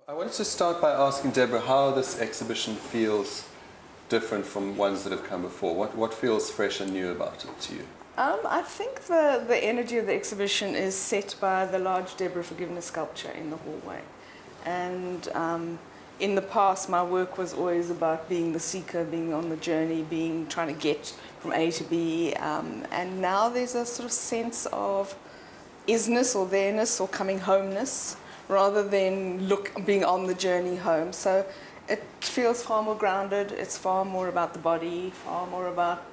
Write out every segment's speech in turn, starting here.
I wanted to start by asking Deborah how this exhibition feels different from ones that have come before. What feels fresh and new about it to you? I think the energy of the exhibition is set by the large Deborah forgiveness sculpture in the hallway. And in the past, my work was always about being the seeker, being on the journey, trying to get from A to B. And now there's a sort of sense of isness or there-ness or coming homeness, rather than being on the journey home. So it feels far more grounded. It's far more about the body, far more about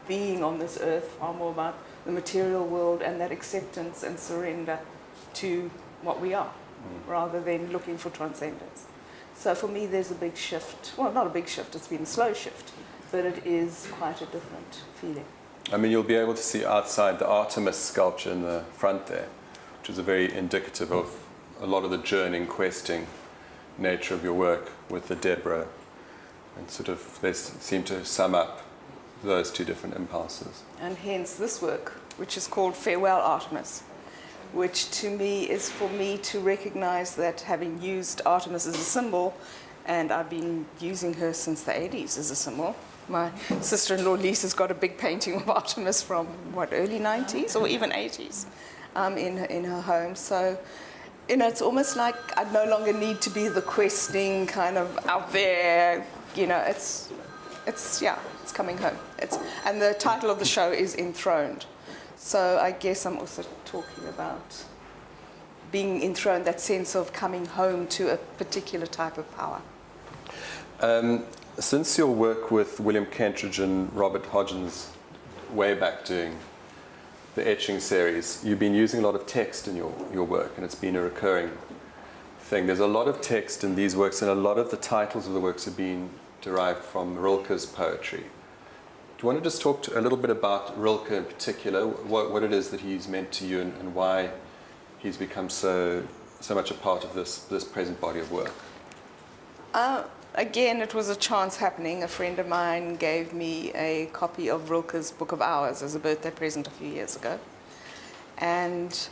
being on this earth, far more about the material world and that acceptance and surrender to what we are, rather than looking for transcendence. So for me, there's a big shift. Well, not a big shift, it's been a slow shift, but it is quite a different feeling. I mean, you'll be able to see outside the Artemis sculpture in the front there, which is a very indicative of a lot of the journeying, questing nature of your work with the Deborah, and sort of they seem to sum up those two different impulses. And hence this work, which is called Farewell Artemis, which to me is for me to recognize that having used Artemis as a symbol, and I've been using her since the 80s as a symbol. My sister-in-law Lisa's got a big painting of Artemis from, what, early 90s or even 80s in her home. So, you know, it's almost like I no longer need to be the questing kind of out there, you know, it's coming home. And the title of the show is Enthroned. So I guess I'm also talking about being enthroned, that sense of coming home to a particular type of power. Since your work with William Kentridge and Robert Hodgins way back doing the etching series, you've been using a lot of text in your work, and it's been a recurring thing. There's a lot of text in these works, and a lot of the titles of the works have been derived from Rilke's poetry. Do you want to just talk a little bit about Rilke in particular, what it is that he's meant to you, and why he's become so much a part of this present body of work? Again, it was a chance happening. A friend of mine gave me a copy of Rilke's Book of Hours as a birthday present a few years ago. And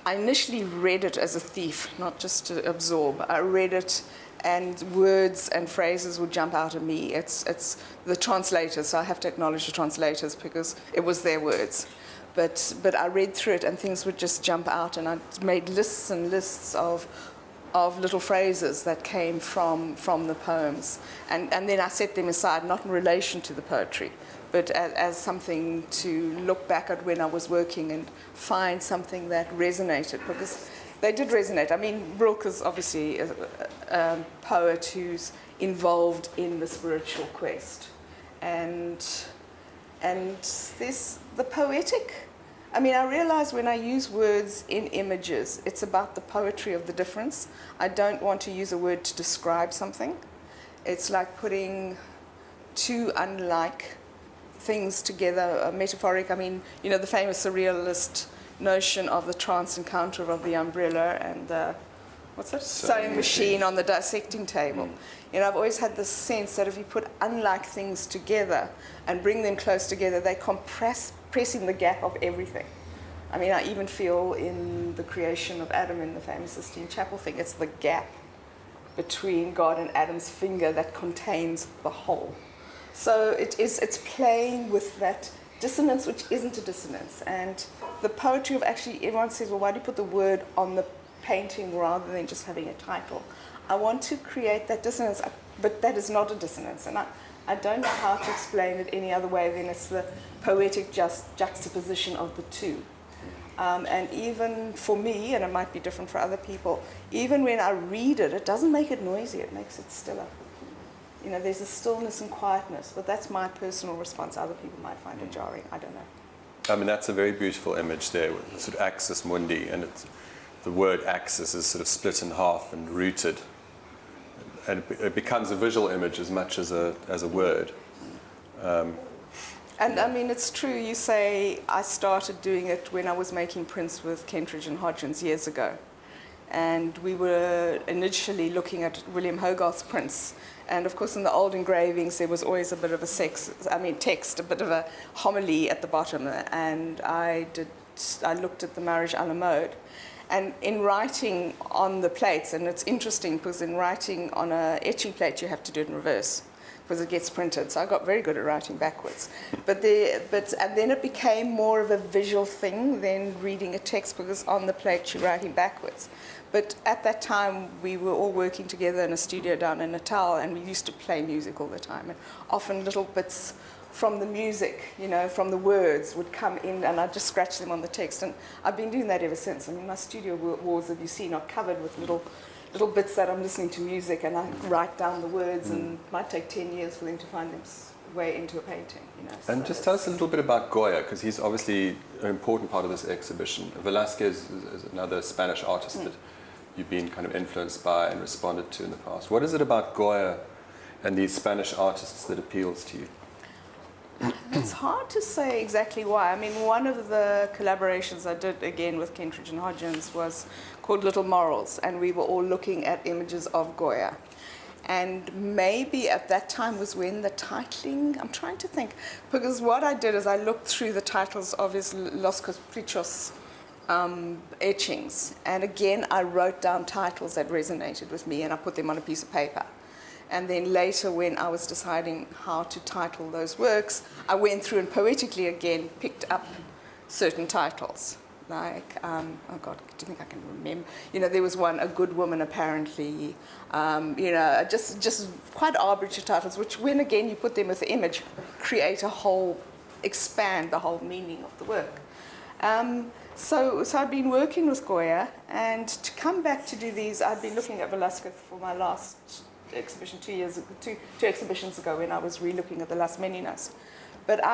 I initially read it as a thief, not just to absorb. I read it and words and phrases would jump out at me. It's the translators, so I have to acknowledge the translators because it was their words. But I read through it and things would just jump out, and I made lists and lists of little phrases that came from the poems. And then I set them aside, not in relation to the poetry, but as something to look back at when I was working and find something that resonated, because they did resonate. I mean, Rilke's obviously a poet who's involved in the spiritual quest. And this, the poetic, I mean, I realize when I use words in images, it's about the poetry of the difference. I don't want to use a word to describe something. It's like putting two unlike things together, metaphoric. I mean, you know, the famous surrealist notion of the trance encounter of the umbrella and the, what's it? Sewing machine on the dissecting table. You know, I've always had this sense that if you put unlike things together and bring them close together, they pressing the gap of everything. I mean, I even feel in the creation of Adam in the famous Sistine Chapel thing, it's the gap between God and Adam's finger that contains the whole. So it's playing with that dissonance, which isn't a dissonance. And the poetry of actually, everyone says, well, why do you put the word on the painting rather than just having a title? I want to create that dissonance, but that is not a dissonance. And I don't know how to explain it any other way than it's the poetic juxtaposition of the two. And even for me, and it might be different for other people, even when I read it, it doesn't make it noisy, it makes it stiller. You know, there's a stillness and quietness, but that's my personal response. Other people might find it jarring, I don't know. I mean, that's a very beautiful image there, with sort of Axismundi, and the word axis is sort of split in half and rooted. And it becomes a visual image as much as a word. And I mean, it's true, you say I started doing it when I was making prints with Kentridge and Hodgins years ago. And we were initially looking at William Hogarth's prints. And of course, in the old engravings, there was always a bit of a text, a bit of a homily at the bottom. And I did I looked at the Mariage à la mode. And in writing on the plates, and it's interesting because in writing on a etching plate, you have to do it in reverse because it gets printed. So I got very good at writing backwards. And then it became more of a visual thing than reading a text because on the plate you're writing backwards. But at that time, we were all working together in a studio down in Natal, and we used to play music all the time. And often little bits from the music, you know, from the words would come in, and I'd just scratch them on the text. And I've been doing that ever since. I mean, my studio walls, as you see, are covered with little bits that I'm listening to music, and I write down the words, and it might take 10 years for them to find their way into a painting, you know. And just tell us a little bit about Goya, because he's obviously an important part of this exhibition. Velázquez is another Spanish artist that you've been kind of influenced by and responded to in the past. What is it about Goya and these Spanish artists that appeals to you? It's hard to say exactly why. I mean, one of the collaborations I did, again, with Kentridge and Hodgins was called Little Morals, and we were all looking at images of Goya. And maybe at that time was when the titling, I'm trying to think, because what I did is I looked through the titles of his Los Caprichos etchings, and again, I wrote down titles that resonated with me, and I put them on a piece of paper. And then later, when I was deciding how to title those works, I went through and poetically again picked up certain titles. Like, oh God, do you think I can remember? You know, there was one, A Good Woman, apparently. You know, just quite arbitrary titles, which when again you put them with the image, create a whole, expand the whole meaning of the work. So I've been working with Goya, and to come back to do these, I'd been looking at Velázquez for my last exhibition two exhibitions ago when I was re-looking at the Las Meninas. But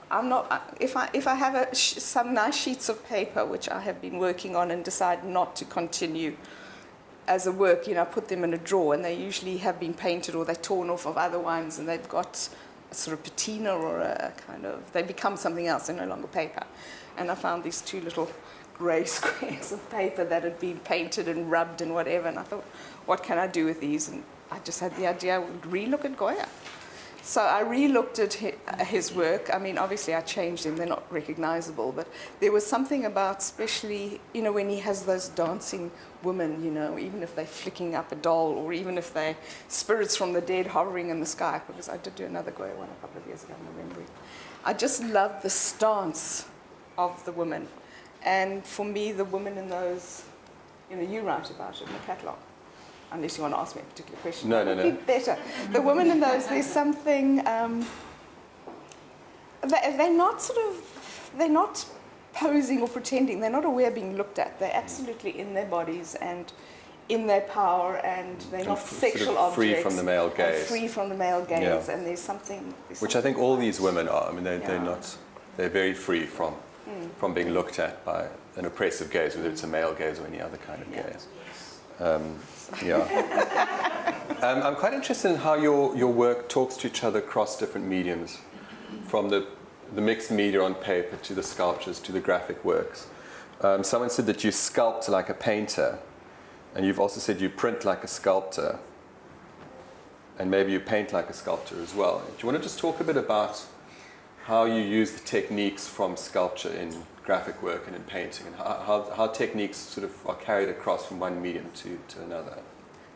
I'm not, if I have some nice sheets of paper which I have been working on and decide not to continue as a work, you know, I put them in a drawer, and they usually have been painted or they're torn off of other ones, and they've got a sort of patina or a kind of, they become something else, they're no longer paper. And I found these two little grey squares of paper that had been painted and rubbed and whatever, and I thought, what can I do with these? And I just had the idea I would re-look at Goya. So I re-looked at his work. I mean, obviously I changed them, they're not recognizable, but there was something about, especially, you know, when he has those dancing women, you know, even if they're flicking up a doll, or even if they're spirits from the dead hovering in the sky, because I did do another Goya one a couple of years ago, I'm remembering. I just loved the stance of the women. And for me, the women in those, you know, you write about it in the catalogue. Unless you want to ask me a particular question. No. Be better. The women in those, there's something, they're not posing or pretending. They're not aware of being looked at. They're absolutely in their bodies and in their power, and they're not sexual objects. Free from the male gaze. Free from the male gaze, and there's something. Which I think all these women are. I mean, they're very free from being looked at by an oppressive gaze, whether it's a male gaze or any other kind of gaze. I'm quite interested in how your work talks to each other across different mediums, from the mixed media on paper to the sculptures to the graphic works. Someone said that you sculpt like a painter, and you've also said you print like a sculptor, and maybe you paint like a sculptor as well. Do you want to just talk a bit about how you use the techniques from sculpture in graphic work and in painting, and how techniques sort of are carried across from one medium to another?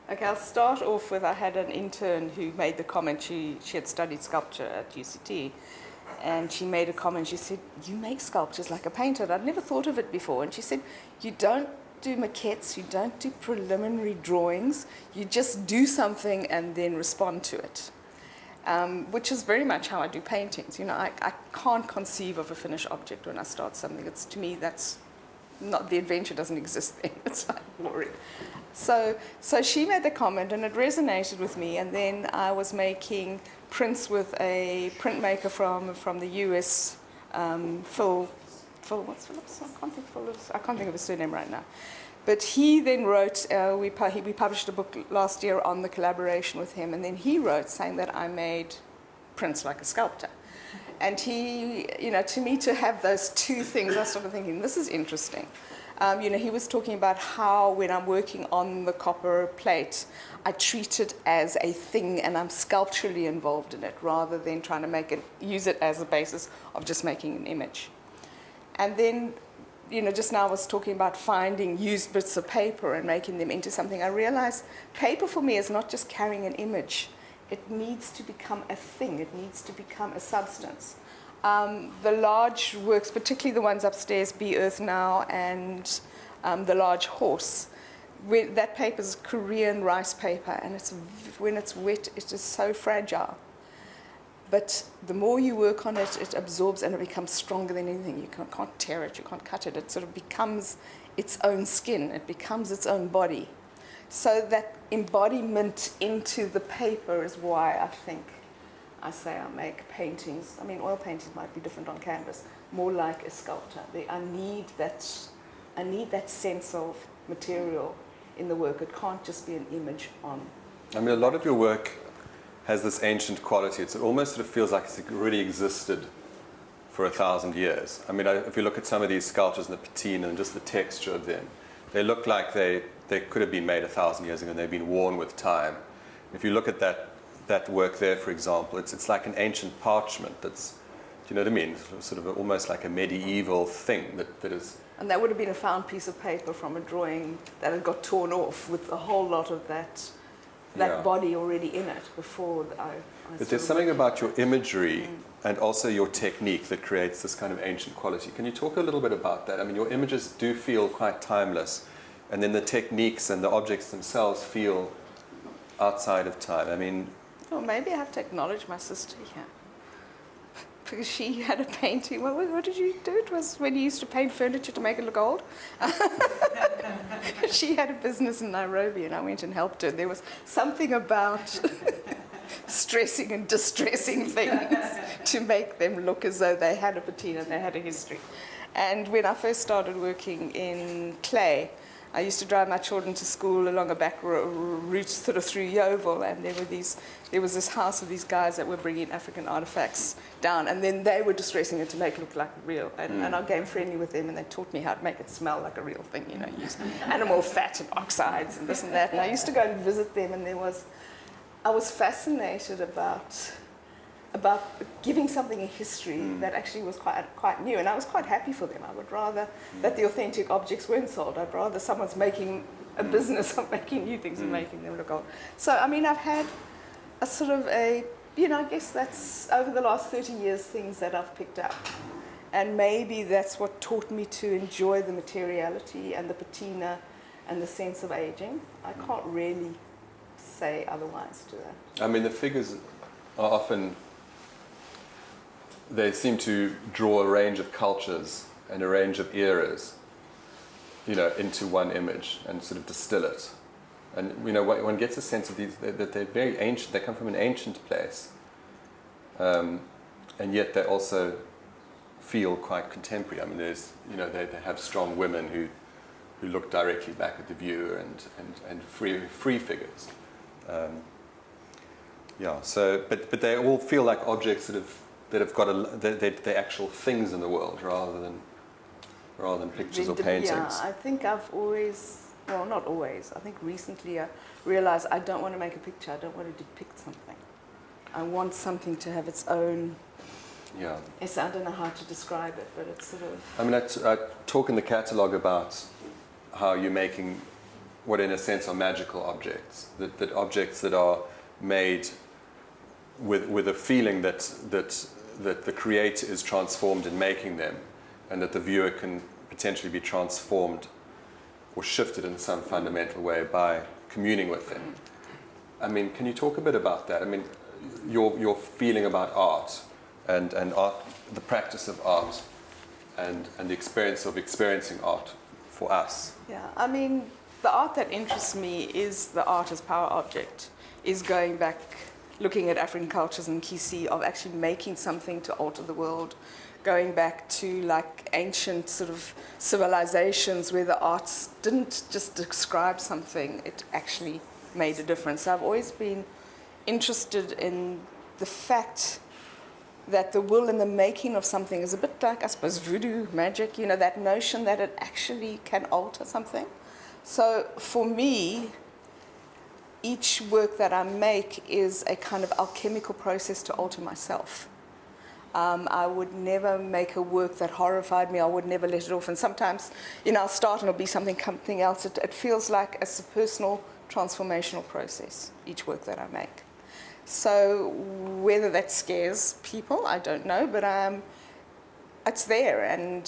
Okay, I'll start off with, I had an intern who made the comment, she had studied sculpture at UCT, and she made a comment, she said, you make sculptures like a painter. And I'd never thought of it before. And she said, you don't do maquettes, you don't do preliminary drawings, you just do something and then respond to it. Which is very much how I do paintings. You know, I can't conceive of a finished object when I start something. It's, to me, that's not, the adventure doesn't exist then. It's like boring. So she made the comment, and it resonated with me. And then I was making prints with a printmaker from the US, Phil, what's Phillips? I can't think of his surname right now. But he then wrote, we published a book last year on the collaboration with him, and then he wrote saying that I made prints like a sculptor. And he, you know, to me, to have those two things, I started thinking, this is interesting. You know, he was talking about how when I'm working on the copper plate, I treat it as a thing and I'm sculpturally involved in it, rather than trying to use it as a basis of just making an image. And then just now I was talking about finding used bits of paper and making them into something. I realized paper for me is not just carrying an image. It needs to become a thing. It needs to become a substance. The large works, particularly the ones upstairs, Be Earth Now and The Large Horse, that paper is Korean rice paper, and when it's wet, it is so fragile. But the more you work on it, it absorbs and it becomes stronger than anything. You can't tear it, you can't cut it. It sort of becomes its own skin. It becomes its own body. So that embodiment into the paper is why I think I say I make paintings. I mean, oil paintings might be different on canvas, more like a sculptor. I need that sense of material in the work. It can't just be an image on. I mean, a lot of your work has this ancient quality. It almost sort of feels like it's really existed for 1,000 years. I mean, if you look at some of these sculptures and the patina and just the texture of them, they look like they could have been made 1,000 years ago and they've been worn with time. If you look at that work there, for example, it's like an ancient parchment that's, do you know what I mean? Sort of almost like a medieval thing that is... And that would have been a found piece of paper from a drawing that had got torn off with a whole lot of that body already in it before I But there's something about your imagery and also your technique that creates this kind of ancient quality. Can you talk a little bit about that? I mean, your images do feel quite timeless, and then the techniques and the objects themselves feel outside of time. I mean... Well, maybe I have to acknowledge my sister here. Because she had a painting. What did you do? It was when you used to paint furniture to make it look old. She had a business in Nairobi, and I went and helped her. There was something about stressing and distressing things to make them look as though they had a patina and they had a history. And when I first started working in clay, I used to drive my children to school along a back route sort of through Yeovil, and there was this house of these guys that were bringing African artifacts down, and then they were distressing it to make it look like real. And I became friendly with them, and they taught me how to make it smell like a real thing, use animal fat and oxides and this and that. And I used to go and visit them, and I was fascinated about giving something a history that actually was quite new, and I was quite happy for them. I would rather that the authentic objects weren't sold. I'd rather someone's making a business of making new things and making them look old. So, I mean, I've had a sort of I guess that's over the last 30 years things that I've picked up. And maybe that's what taught me to enjoy the materiality and the patina and the sense of aging. I can't really say otherwise to that. I mean, the figures are often... They seem to draw a range of cultures and a range of eras, into one image and sort of distill it. And, one gets a sense of these, that they're very ancient, they come from an ancient place. And yet they also feel quite contemporary. I mean, there's, they have strong women who look directly back at the viewer and free figures. But they all feel like objects that have got they're actual things in the world rather than pictures or paintings. Yeah, I think I've always, well, not always, I think recently I realized I don't want to make a picture, I don't want to depict something. I want something to have its own... Yeah. Yes, I don't know how to describe it, but it's sort of... I mean, I talk in the catalogue about how you're making what in a sense are magical objects, that objects that are made with a feeling that the creator is transformed in making them, and that the viewer can potentially be transformed or shifted in some fundamental way by communing with them. I mean, can you talk a bit about that? I mean, your feeling about art and art, the practice of art, and the experience of experiencing art for us. Yeah, I mean, the art that interests me is the art as power object, is going back, looking at African cultures and Kisi, of actually making something to alter the world, going back to like ancient sort of civilizations where the arts didn't just describe something, it actually made a difference. I've always been interested in the fact that the will and the making of something is a bit like, I suppose, voodoo magic, that notion that it actually can alter something. So for me, each work that I make is a kind of alchemical process to alter myself. I would never make a work that horrified me. I would never let it off. And sometimes, I'll start and it'll be something else. It feels like it's a personal transformational process, each work that I make. So whether that scares people, I don't know, but it's there. And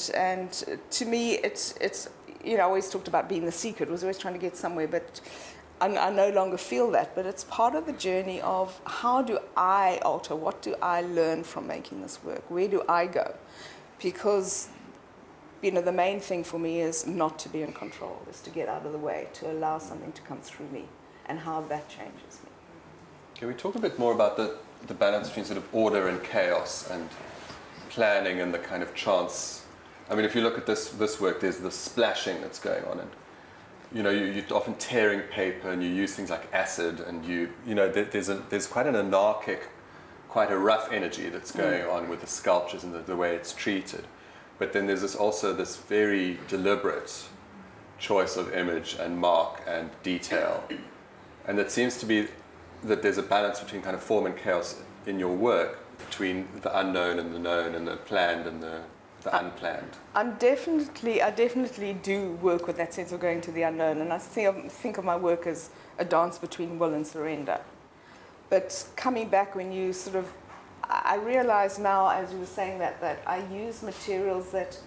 to me, it's I always talked about being the seeker. It was always trying to get somewhere, but I no longer feel that, but it's part of the journey of how do I alter, what do I learn from making this work, where do I go? Because, the main thing for me is not to be in control, is to get out of the way, to allow something to come through me, and how that changes me. Can we talk a bit more about the balance between sort of order and chaos and planning and the kind of chance? I mean, if you look at this work, there's the splashing that's going on, and you're often tearing paper, and you use things like acid, and there's quite an anarchic, quite a rough energy that's going on with the sculptures and the way it's treated. But then there's also this very deliberate choice of image and mark and detail, and it seems to be that there's a balance between kind of form and chaos in your work, between the unknown and the known, and the planned and the unplanned. I definitely do work with that sense of going to the unknown, and I think of my work as a dance between will and surrender. But coming back, when you I realize now, as you were saying that I use materials that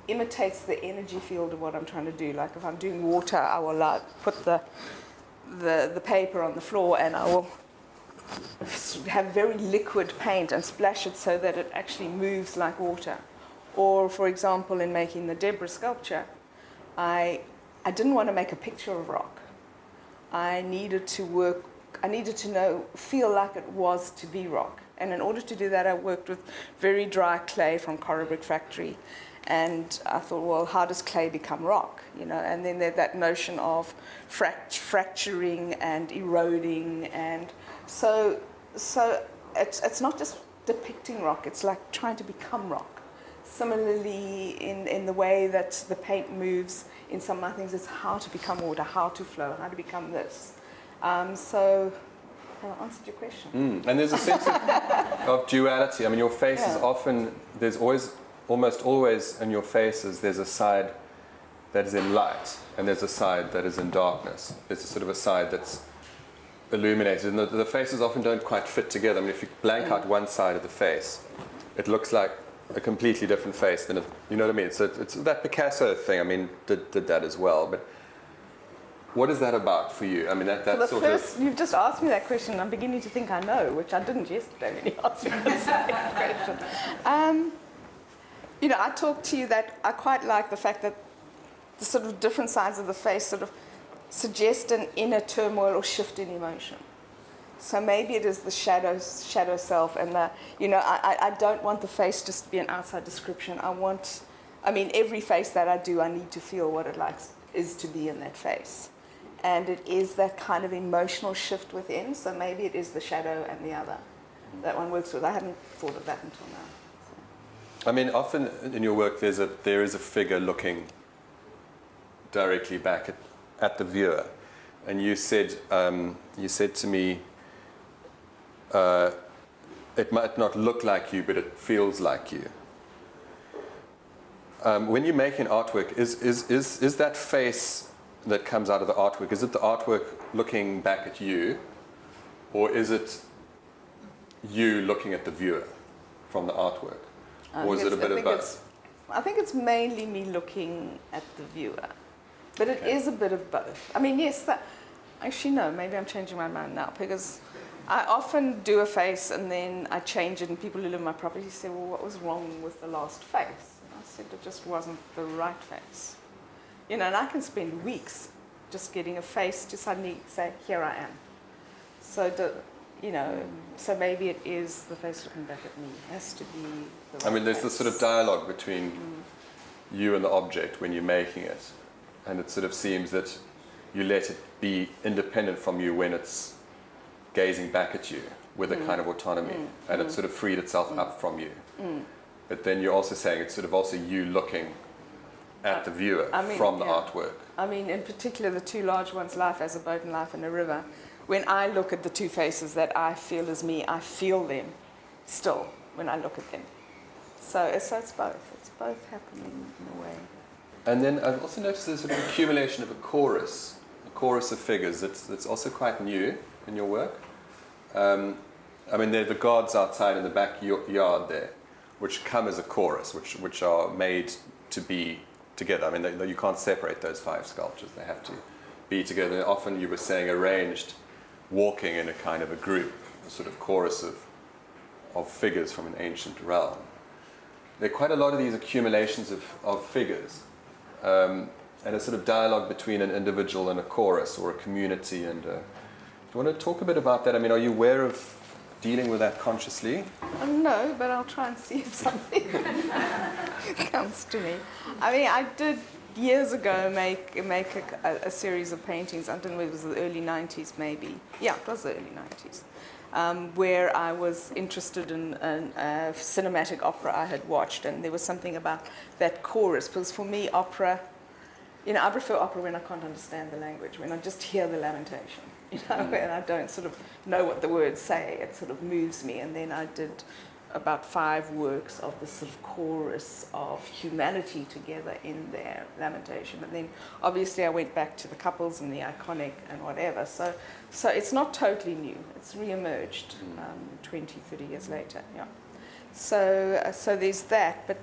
imitates the energy field of what I'm trying to do. Like if I'm doing water, I will put the paper on the floor, and I will have very liquid paint and splash it so that it actually moves like water. Or, for example, in making the Deborah sculpture, I didn't want to make a picture of rock. I needed to feel like it was to be rock. And in order to do that, I worked with very dry clay from Coral Brick Factory. And I thought, well, how does clay become rock? And then there's that notion of fracturing and eroding. And so it's not just depicting rock, it's like trying to become rock. Similarly, in the way that the paint moves in some of my things, it's how to become water, how to flow, how to become this. So I answered your question. And there's a sense of duality. I mean, your face is often, there's almost always in your faces, there's a side that is in light, and there's a side that is in darkness. There's a sort of a side that's illuminated, and the faces often don't quite fit together. I mean, if you blank out one side of the face, it looks like a completely different face than you know what I mean? So it's that Picasso thing. I mean, did that as well. But what is that about for you? I mean, you've just asked me that question. I'm beginning to think I know, which I didn't yesterday when you asked me the same question. I talked to you that I quite like the fact that the sort of different sides of the face sort of suggest an inner turmoil or shift in emotion. So maybe it is the shadow self, and I don't want the face just to be an outside description. Every face that I do, I need to feel what it is to be in that face. And it is that kind of emotional shift within, so maybe it is the shadow and the other that one works with. I hadn't thought of that until now. So. I mean, often in your work there is a figure looking directly back at the viewer. And you said to me, it might not look like you, but it feels like you. When you make an artwork, is that face that comes out of the artwork, is it the artwork looking back at you, or is it you looking at the viewer from the artwork? Or is it a bit of both? I think it's mainly me looking at the viewer, but it is a bit of both. I mean, yes, actually no, maybe I'm changing my mind now, because I often do a face and then I change it, and people who live in my property say, well, what was wrong with the last face? And I said, it just wasn't the right face. And I can spend weeks just getting a face to suddenly say, here I am. So, so maybe it is the face looking back at me. It has to be the right there's face. this sort of dialogue between you and the object when you're making it, and it sort of seems that you let it be independent from you when it's gazing back at you with a kind of autonomy, and it sort of freed itself up from you. But then you're also saying it's sort of also you looking at the viewer from the artwork. I mean, in particular, the two large ones, Life as a Boat and Life in a River, when I look at the two faces that I feel as me, I feel them still when I look at them. So it's both. It's both happening in a way. And then I've also noticed there's sort of accumulation of a chorus of figures. That's also quite new in your work. I mean, they're the gods outside in the backyard there, which come as a chorus, which are made to be together. I mean, you can't separate those 5 sculptures. They have to be together. Often, you were saying, arranged, walking in a kind of a group, a sort of chorus of figures from an ancient realm. There are quite a lot of these accumulations of figures, and a sort of dialogue between an individual and a chorus, or a community. And do you want to talk a bit about that? I mean, are you aware of dealing with that consciously? No, but I'll try and see if something comes to me. I mean, I did years ago make a series of paintings. I don't know, it was the early 90s maybe. Yeah, it was the early 90s. Where I was interested in a cinematic opera I had watched, and there was something about that chorus. Because for me, opera, you know, I prefer opera when I can't understand the language, when I just hear the lamentation, you know, and I don't sort of know what the words say. It sort of moves me. And then I did about 5 works of this sort of chorus of humanity together in their lamentation. And then obviously I went back to the couples and the iconic and whatever. So it's not totally new. It's re-emerged 20, 30 years later. Yeah. So there's that. But,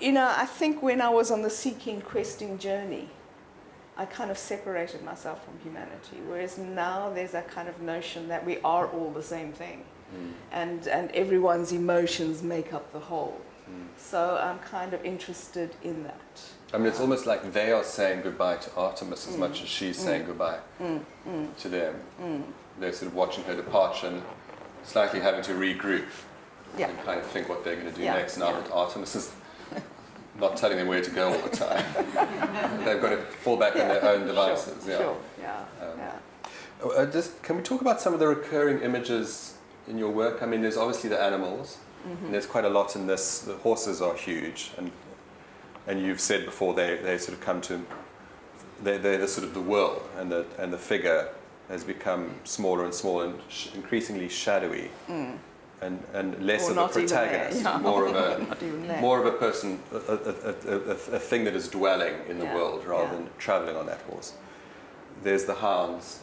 you know, I think when I was on the seeking, questing journey, I kind of separated myself from humanity. Whereas now there's a kind of notion that we are all the same thing. And everyone's emotions make up the whole. So I'm kind of interested in that. I mean, it's almost like they are saying goodbye to Artemis as much as she's saying goodbye to them. They're sort of watching her departure and slightly having to regroup and kind of think what they're going to do next now that Artemis is not telling them where to go all the time. They've got to fall back on their own devices. Sure. Just, can we talk about some of the recurring images in your work? I mean, there's obviously the animals, and there's quite a lot in this. The horses are huge, and you've said before they sort of come to, they're the sort of the world, and the figure has become smaller and smaller and increasingly shadowy, and less of a protagonist, more of a person, a thing that is dwelling in the world rather than traveling on that horse. There's the hounds.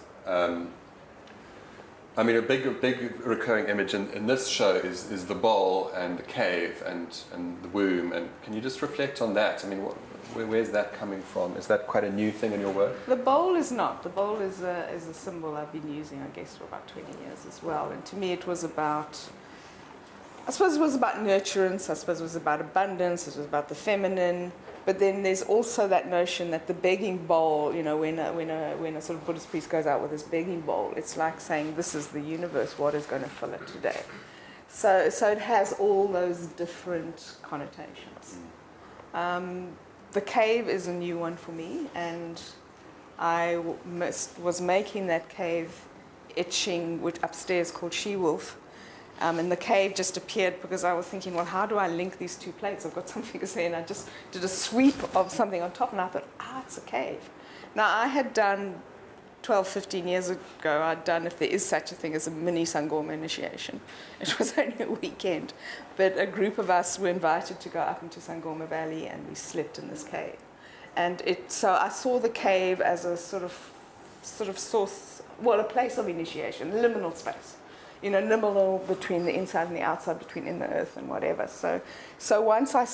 I mean, a big recurring image in this show is the bowl and the cave and the womb. And can you just reflect on that? I mean, where's that coming from? Is that quite a new thing in your work? The bowl is not. The bowl is a symbol I've been using, I guess, for about 20 years as well. And to me, it was about, I suppose it was about nurturance. I suppose it was about abundance. It was about the feminine. But then there's also that notion that the begging bowl, you know, when a sort of Buddhist priest goes out with his begging bowl, it's like saying, this is the universe, what is going to fill it today? So it has all those different connotations. The cave is a new one for me, and I was making that cave etching upstairs called She-Wolf. And the cave just appeared because I was thinking, well, how do I link these 2 plates? I've got some figures there, and I just did a sweep of something on top, and I thought, it's a cave. Now, I had done 12, 15 years ago, I'd done, if there is such a thing as a mini Sangoma initiation. It was only a weekend. But a group of us were invited to go up into Sangoma Valley, and we slept in this cave. And so I saw the cave as a sort of source, well, a place of initiation, liminal space. You know, liminal between the inside and the outside, between in the earth and whatever. So once I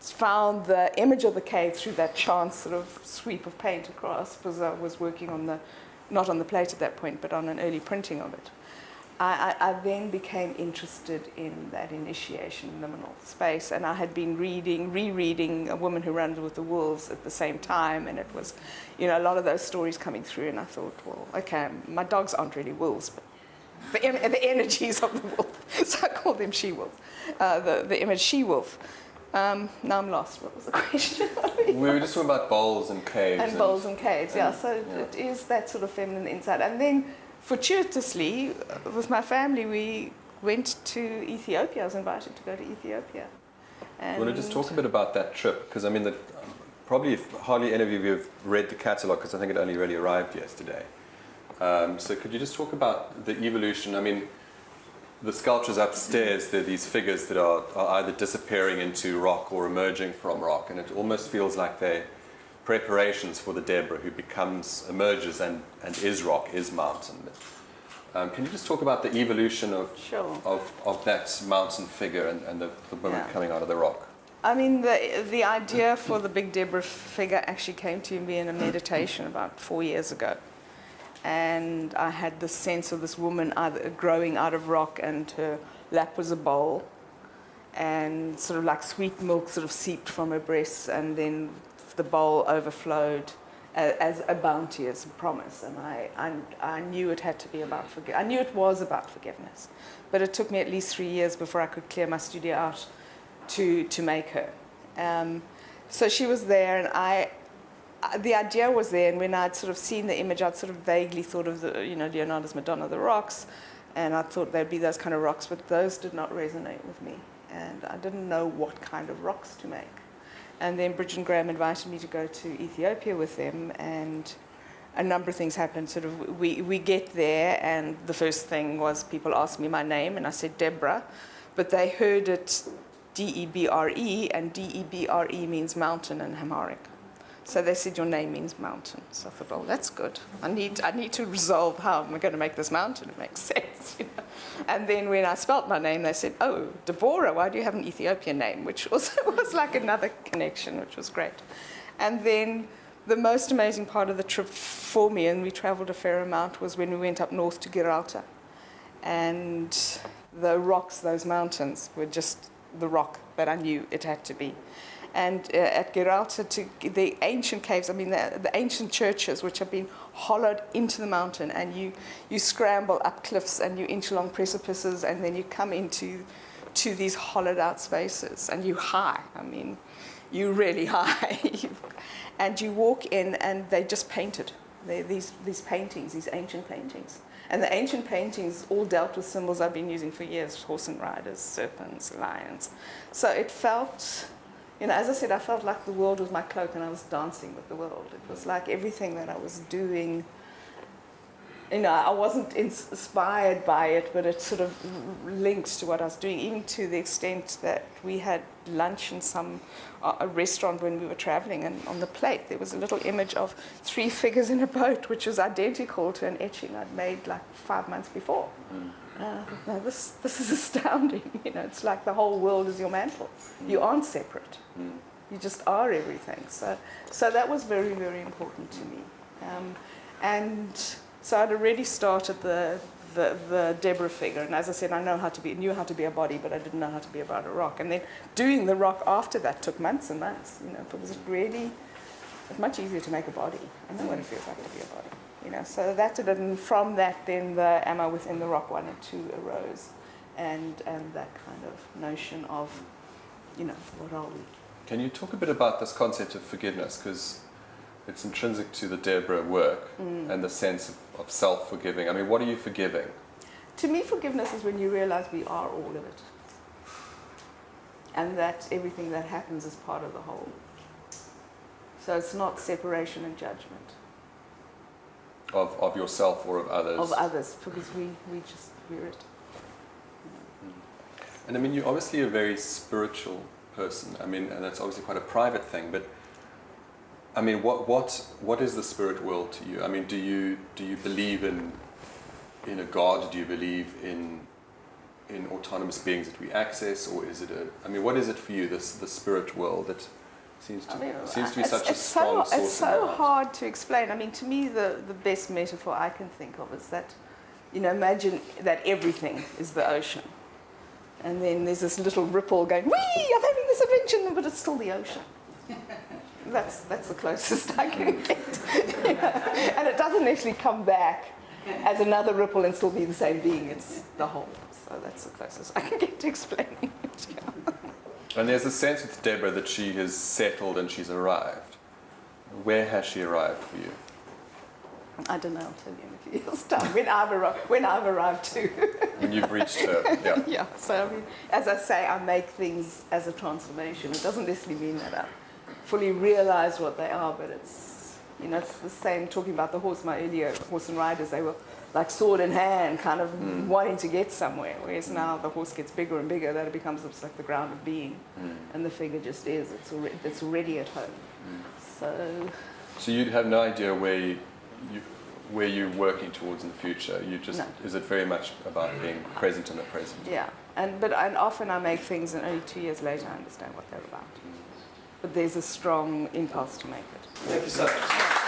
found the image of the cave through that chance sort of sweep of paint across, because I was working on not on the plate at that point, but on an early printing of it, I then became interested in that initiation liminal space. And I had been rereading A Woman Who Runs with the Wolves at the same time, and it was, you know, a lot of those stories coming through, and I thought, well, okay, my dogs aren't really wolves, but the energies of the wolf. So I call them she-wolves. The image she-wolf. Now I'm lost. What was the question? We were just talking about bowls and caves. And bowls and caves, So it is that sort of feminine inside. And then, fortuitously, with my family, we went to Ethiopia. I was invited to go to Ethiopia. And you want to just talk a bit about that trip? Because, I mean, probably hardly any of you have read the catalogue, because I think it only really arrived yesterday. So could you just talk about the evolution? I mean, the sculptures upstairs, there are these figures that are either disappearing into rock or emerging from rock, and it almost feels like they're preparations for the Deborah who emerges and is rock, is mountain. Can you just talk about the evolution of Sure. of that mountain figure and the woman coming out of the rock? I mean, the idea for the big Deborah figure actually came to me in a meditation about 4 years ago. And I had the sense of this woman either growing out of rock, and her lap was a bowl, and sort of like sweet milk sort of seeped from her breasts, and then the bowl overflowed as a bounty, as a promise. And I knew it had to be about I knew it was about forgiveness, but it took me at least 3 years before I could clear my studio out to make her. So she was there, and the idea was there, and when I'd sort of seen the image, I'd sort of vaguely thought of the, Leonardo's Madonna of the Rocks, and I thought there'd be those kind of rocks, but those did not resonate with me, and I didn't know what kind of rocks to make. And then Bridget and Graham invited me to go to Ethiopia with them, and a number of things happened. Sort of, we get there, and the first thing was people asked me my name, and I said Deborah, but they heard it D-E-B-R-E, and D-E-B-R-E means mountain in Amharic. So they said, your name means mountain. So I thought, well, that's good. I need to resolve how am I going to make this mountain. It makes sense, And then when I spelt my name, they said, oh, Deborah, why do you have an Ethiopian name? Which was like another connection, which was great. And then the most amazing part of the trip for me, and we traveled a fair amount, was when we went up north to Gibraltar. And the rocks, those mountains, were just the rock that I knew it had to be. And at Gibraltar, the ancient caves, I mean, the ancient churches, which have been hollowed into the mountain, and you scramble up cliffs, and you inch along precipices, and then you come into these hollowed out spaces, and you high. I mean, you really high. And you walk in, and they just painted. These paintings, these ancient paintings. And the ancient paintings all dealt with symbols I've been using for years, horse and riders, serpents, lions. So it felt... as I said, I felt like the world was my cloak, and I was dancing with the world. It was like everything that I was doing, I wasn't inspired by it, but it sort of linked to what I was doing, even to the extent that we had lunch in a restaurant when we were traveling, and on the plate there was a little image of 3 figures in a boat, which was identical to an etching I'd made like 5 months before. No, this is astounding. It's like the whole world is your mantle. You aren't separate. You just are everything. So that was very, very important to me. And so I'd already started the Deborah figure, and as I said, I knew how to be a body, but I didn't know how to be about a rock. And then doing the rock after that took months and months. It's much easier to make a body. I know what it feels like to be a body. So that did it, and from that, then the Am I Within the Rock 1 and 2 arose, and that kind of notion of, what are we? Can you talk a bit about this concept of forgiveness, because it's intrinsic to the Deborah work and the sense of self-forgiving. I mean, what are you forgiving? To me, forgiveness is when you realize we are all of it, and that everything that happens is part of the whole. So it's not separation and judgment. Of yourself or of others? Of others, because we're it. And I mean, you're obviously a very spiritual person. I mean, and that's obviously quite a private thing, but I mean, what is the spirit world to you? I mean, do you believe in a God? Do you believe in autonomous beings that we access, or is it what is it for you, the spirit world that seems to be such a strong source? It's so hard to explain. I mean, to me, the best metaphor I can think of is that, imagine that everything is the ocean. And then there's this little ripple going, whee, I'm having this adventure, but it's still the ocean. That's the closest I can get. And it doesn't actually come back as another ripple and still be the same being. It's the whole. So that's the closest I can get to explaining it. And there's a sense with Deborah that she has settled and she's arrived. Where has she arrived for you? I don't know, I'll tell you in a few years' time, when I've arrived too. When you've reached her, yeah. Yeah, so I mean, as I say, I make things as a transformation. It doesn't necessarily mean that I fully realize what they are, but it's, it's the same, talking about the horse, my earlier horse and riders, they were like sword in hand, kind of wanting to get somewhere. Whereas now the horse gets bigger and bigger, that it becomes like the ground of being, and the figure just is. It's already at home. So you have no idea where you're working towards in the future. You just is it very much about being present in the present? Yeah, and often I make things, and only 2 years later I understand what they're about. But there's a strong impulse to make it. Thank you so much.